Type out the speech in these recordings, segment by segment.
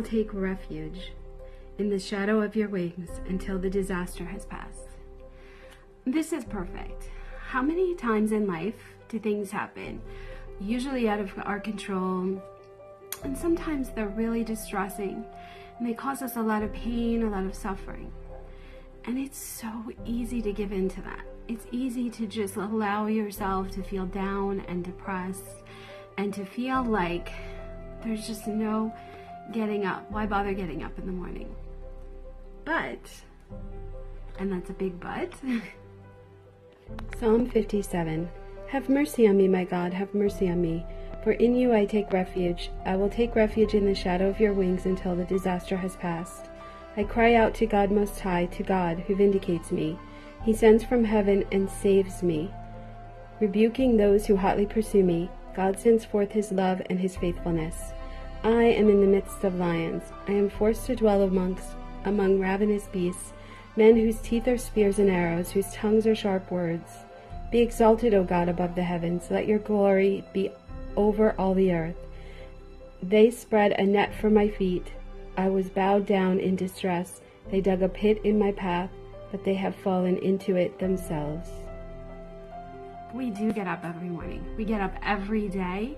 will take refuge in the shadow of your wings until the disaster has passed. This is perfect. How many times in life do things happen, usually out of our control, and sometimes they're really distressing, and they cause us a lot of pain, a lot of suffering. And it's so easy to give in to that. It's easy to just allow yourself to feel down and depressed and to feel like there's just no getting up. Why bother getting up in the morning? But, and that's a big but, Psalm 57. Have mercy on me, my God, have mercy on me. For in you I take refuge. I will take refuge in the shadow of your wings until the disaster has passed. I cry out to God Most High, to God who vindicates me. He sends from heaven and saves me. Rebuking those who hotly pursue me, God sends forth his love and his faithfulness. I am in the midst of lions. I am forced to dwell among ravenous beasts, men whose teeth are spears and arrows, whose tongues are sharp words. Be exalted, O God, above the heavens. Let your glory be over all the earth. They spread a net for my feet. I was bowed down in distress. They dug a pit in my path, but they have fallen into it themselves. We do get up every morning. We get up every day,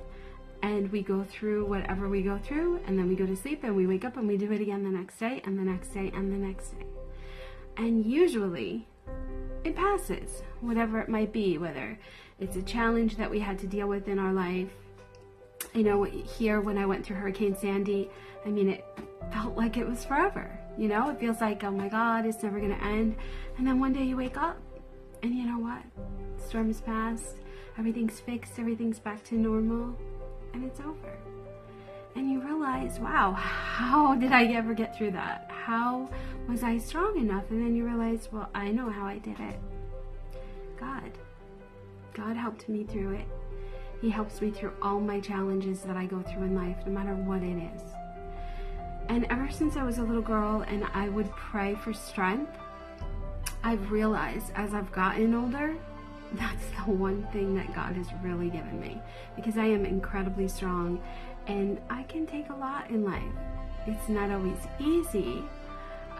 and we go through whatever we go through, and then we go to sleep, and we wake up, and we do it again the next day, and the next day, and the next day. And usually, it passes, whatever it might be, whether it's a challenge that we had to deal with in our life. You know, here when I went through Hurricane Sandy, I mean, it felt like it was forever. You know, it feels like, oh my God, it's never going to end. And then one day you wake up, and you know what? The storm has passed, everything's fixed, everything's back to normal, and it's over. And you realize, wow, how did I ever get through that? How was I strong enough? And then you realize, well, I know how I did it. God helped me through it. He helps me through all my challenges that I go through in life, no matter what it is. And ever since I was a little girl and I would pray for strength, I've realized as I've gotten older, that's the one thing that God has really given me, because I am incredibly strong and I can take a lot in life. It's not always easy.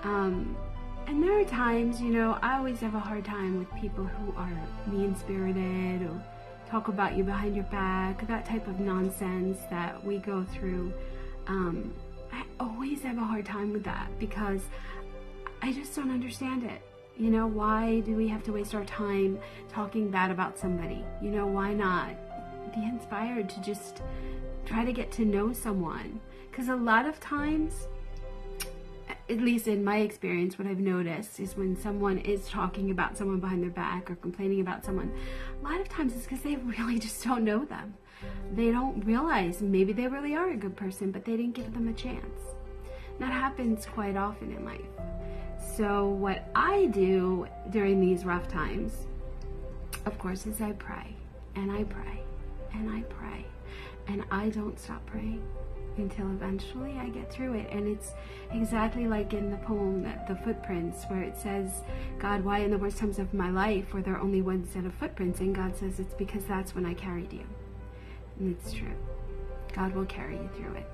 And there are times, you know, I always have a hard time with people who are mean-spirited or talk about you behind your back, that type of nonsense that we go through. I always have a hard time with that because I just don't understand it. You know, why do we have to waste our time talking bad about somebody? You know, why not be inspired to just try to get to know someone? Because a lot of times, at least in my experience, what I've noticed is when someone is talking about someone behind their back or complaining about someone, a lot of times it's because they really just don't know them. They don't realize maybe they really are a good person, but they didn't give them a chance. That happens quite often in life. So what I do during these rough times, of course, is I pray, and I pray, and I pray, and I don't stop praying until eventually I get through it. And it's exactly like in the poem, The Footprints, where it says, God, why in the worst times of my life were there only one set of footprints? And God says, it's because that's when I carried you. And it's true. God will carry you through it.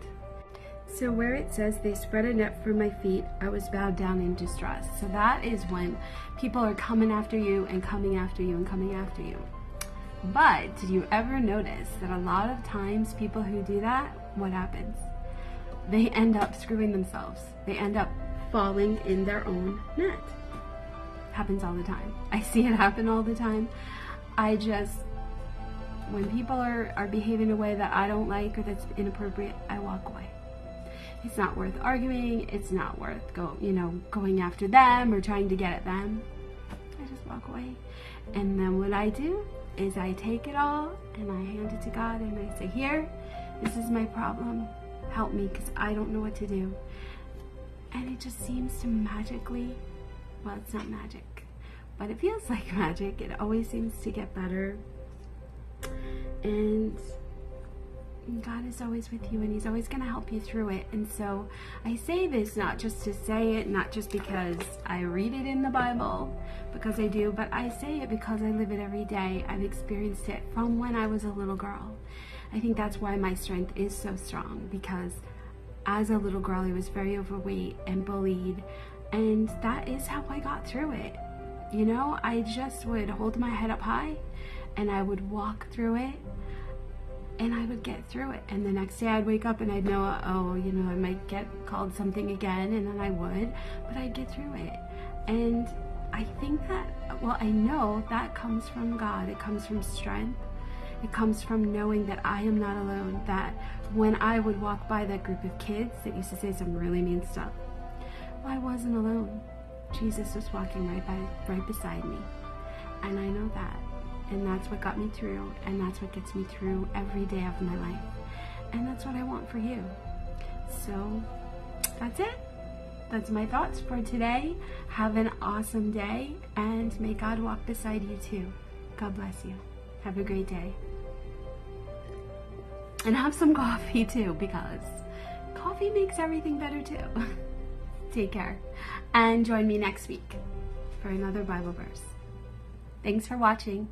So where it says they spread a net for my feet, I was bowed down in distress. So that is when people are coming after you and coming after you and coming after you. But did you ever notice that a lot of times people who do that, what happens? They end up screwing themselves. They end up falling in their own net. Happens all the time. I see it happen all the time. When people are behaving in a way that I don't like or that's inappropriate, I walk away. It's not worth arguing. It's not worth going after them or trying to get at them. I just walk away. And then what I do is I take it all and I hand it to God and I say, here, this is my problem. Help me, because I don't know what to do. And it just seems to magically, well, it's not magic, but it feels like magic. It always seems to get better. And God is always with you, and He's always going to help you through it. And so I say this not just to say it, not just because I read it in the Bible, because I do, but I say it because I live it every day. I've experienced it from when I was a little girl. I think that's why my strength is so strong, because as a little girl, I was very overweight and bullied, and that is how I got through it. You know, I just would hold my head up high and I would walk through it and I would get through it. And the next day I'd wake up and I'd know, oh, you know, I might get called something again, and then I would, but I'd get through it. And I think that, well, I know that comes from God. It comes from strength. It comes from knowing that I am not alone, that when I would walk by that group of kids that used to say some really mean stuff, well, I wasn't alone. Jesus was walking right beside me. And I know that. And that's what got me through, and that's what gets me through every day of my life. And that's what I want for you. So that's it. That's my thoughts for today. Have an awesome day, and may God walk beside you too. God bless you. Have a great day. And have some coffee too, because coffee makes everything better too. Take care. And join me next week for another Bible verse. Thanks for watching.